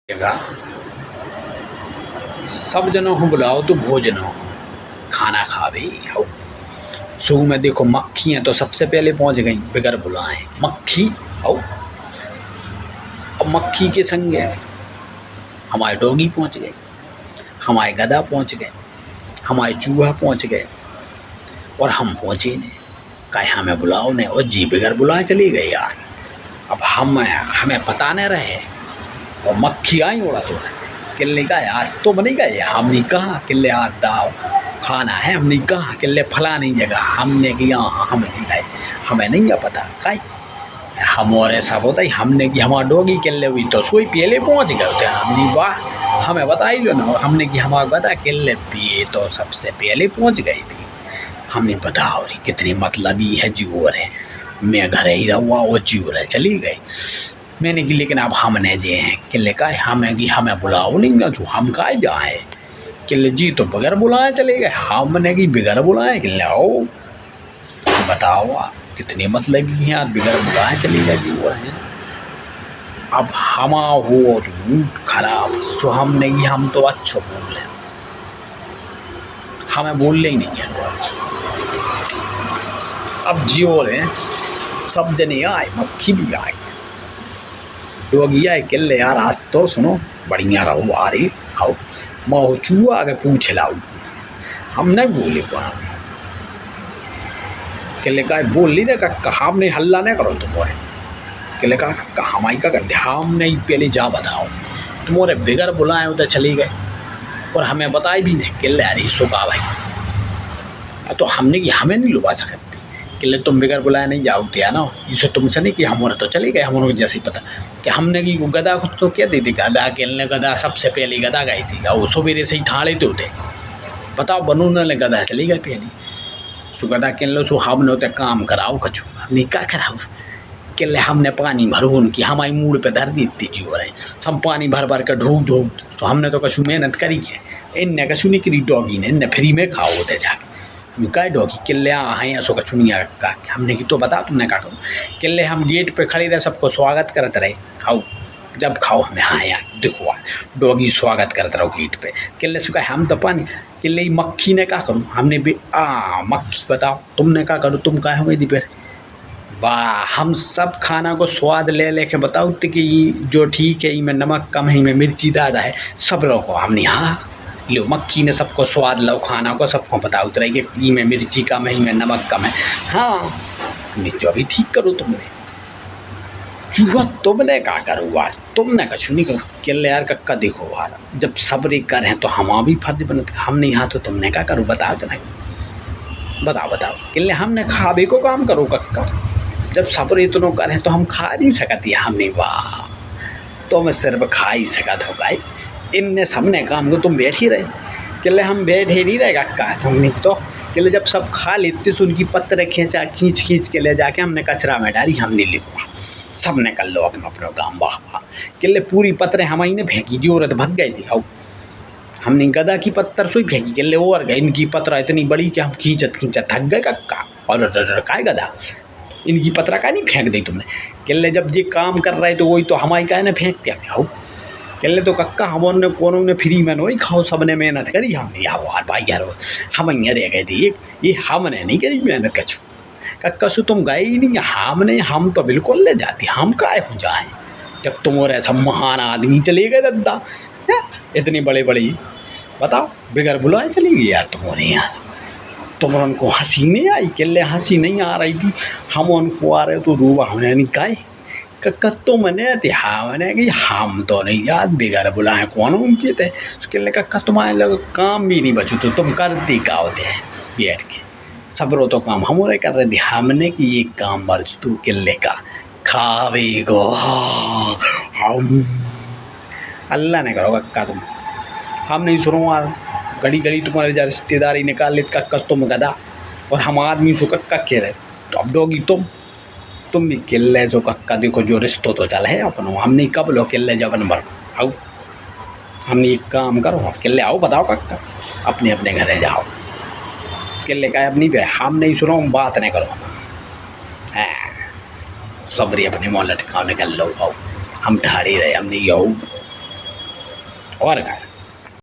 जगह सब जनों को बुलाओ तो भोजनो खाना खावे हो। शुरू में देखो मक्खियाँ तो सबसे पहले पहुंच गई बगैर बुलाए मक्खी हो। अब मक्खी के संग हमारे डॉगी पहुंच गए, हमारे गधा पहुंच गए, हमारे चूहा पहुंच गए और हम पहुंचे नहीं। कहे हमें बुलाओ नहीं और जी बगैर बुलाए चली गई यार। अब हमें पता नहीं रहे और मक्खी आई उड़ा तो किले का यार तो बनी गए। हमने कहा किले आज दाव खाना है, हमने कहा किले फलानी जगह, हमने कि हाँ हम नहीं गए, हमें नहीं पता कहीं हम और ऐसा होता ही हमने कि हमारा डॉगी किले हुई तो सोई पहले पहुंच गए थे। हमने वाह हमें बताई लो ना, हमने कि हमारा गधा किले पिए तो सबसे पहले पहुंच गई थी। हमने बताओ रही कितनी मतलबी है जीवर है, मैं घर ही रहा वो जीवर है चली गई मैंने कि लेकिन अब हमने जे हैं किले का हमें कि हमें बुलाओ नहीं ना, जो हम का जाए किले जी तो बगैर बुलाए चले गए, हमने कि बगैर बुलाए किले आओ। बताओ आप कितने मतलब की यार बगैर बुलाए चले गए जीवर है। अब हमा हो मूड खराब सो हमने कि हम तो अच्छा बोल रहे, हमें बोलने ही नहीं है। अब जियो रहे सब जने आए, मक्खी भी आई, डॉगी आए किले यार आज तो सुनो बढ़िया रहो आ रही आओ माओ चूहा आगे पूछ लाओ। हम नहीं बोले किले का बोल ली ना का हम नहीं हल्ला नहीं करो तुम्हारे किले का हमारी का करते हम नहीं पहले जा बताओ तुम्हारे बिगड़ बुलाए उधर चली गए और हमें बताई भी नहीं किले अरे सुखा भाई तो हमने कि हमें नहीं लुभा सकते किले तुम बिगड़ बुलाए नहीं जाओगे या ना इसे तुमसे नहीं कि हमारे तो चले गए हमारे जैसे ही पता कि हमने कि गधा खुद तो क्या दी थी गधा खेलने गधा सबसे पहले गधा गई थी वो सवेरे से ही ठाड़े तो थे बताओ बनू न गधा चली गई पहले सो गधा खेल लो सो हमने होते काम कराओ कछु हमने क्या कराओ किले हमने पानी भर उनकी हमारी मूड पे धर दी इतनी जी हो रहे हम पानी भर भर कर ढूक ढूक तो हमने तो कछु मेहनत करी है इनने कछु नहीं करी डॉगी ने इनने फ्री में खाओ होते जाके काय डॉगी किले आए ऐसो का चुनिया का हमने की तो बता तुमने क्या करूँ किले हम गेट पे खड़ी रहे सबको स्वागत करते रहे खाओ जब खाओ हमें हाँ यार देखो डॉगी स्वागत करते रहो गेट पे किले से कहा हम तो पानी किले मक्खी ने क्या करूँ हमने भी मक्खी बताओ तुमने क्या करूँ तुम क्या हो गई फिर वाह हम सब खाना को स्वाद ले लेके बताओ कि जो ठीक है इनमें नमक कम है इनमें मिर्ची ज़्यादा है सब रखो हमने हाँ लो मक्खी ने सबको स्वाद लो खाना को सबको पता उतरा कि में मिर्ची कम है में नमक कम है हाँ हमने जो भी ठीक करो तुमने चूहा तुमने क्या करो यार तुमने कछु नहीं करो किले यार कक्का देखो यार जब सब रे कर हैं तो हम भी फर्ज बनते हम नहीं हाँ तो तुमने क्या करो बताओ जना बताओ किले हमने खाबे को काम करो कक्का जब सब रे इतनों कर हैं तो हम खा नहीं सकती हमने वाह तो मैं सिर्फ खा ही सका था भाई इनने सबने काम को तुम बैठ ही रहे किले हम बैठे नहीं रहेगा का तुमने तो किले जब सब खा लेते तो उनकी पत्थर खींचा खींच के ले जाके हमने कचरा में डाली हमने लिखवा सब ने कर लो अपना अपना काम वाह वाह किले पूरी पत्थरें हमारी ने फेंकी जी औरत भग गई थी हाउ हमने गधा की पत्थर सोई फेंकी किले और गई इनकी पत्थर इतनी बड़ी कि हम खींचत थक गए कक्का और काय गधा इनकी पत्थर का नहीं फेंक दी तुमने किले जब ये काम कर रहे तो वही तो हमारी का ना फेंक दिया हाउ किले तो कक्का हमने कोनो ने फ्री में नहीं खाओ सबने मेहनत करी हमने यार भाई यार हम यहाँ रह गए थे ये हमने नहीं करी मेहनत कछु कक्का सु तुम गए ही नहीं हमने हम तो बिल्कुल ले जाती हम काहे हो जाए जब तुम और ऐसा महान आदमी चले गए दद्दा इतनी बड़े बड़ी बताओ बिगड़ बुलाए चली गई यार तुम्हारे यहाँ तुम उनको हंसी नहीं आई किले हंसी नहीं आ रही थी हम उनको आ रहे तो रूबा हमने नहीं काहे कक्का तो मैंने मैंने कि हम तो नहीं याद बिगड़ बुलाए कौन उनके थे उसके लिए कक्का तुम्हारे लोग काम भी नहीं बचू तो तुम करते क्या होते हैं बैठ के सब रो तो काम हम कर रहे थे हमने कि ये काम बच तू किले का खावे गो हम अल्लाह ने करो कक्का तुम हम नहीं सुनो यार घड़ी घड़ी तुम्हारे जा रिश्तेदारी निकाल ले कक्का तुम गधा और हम आदमी सो कक्का कह रहे तो अब डोगी तुम भी किले जो कक्का देखो जो रिश्तों तो चल है अपन हमने कब लो किले जबन भर आओ हमने एक काम करो किले आओ बताओ कक्का अपने अपने घरे जाओ किले का अपनी पे हम नहीं सुनो बात नहीं करो सबरी अपने मोहल्ला ठिकाने निकल लो आओ हम ठाड़ी रहे हमने यो और क्या।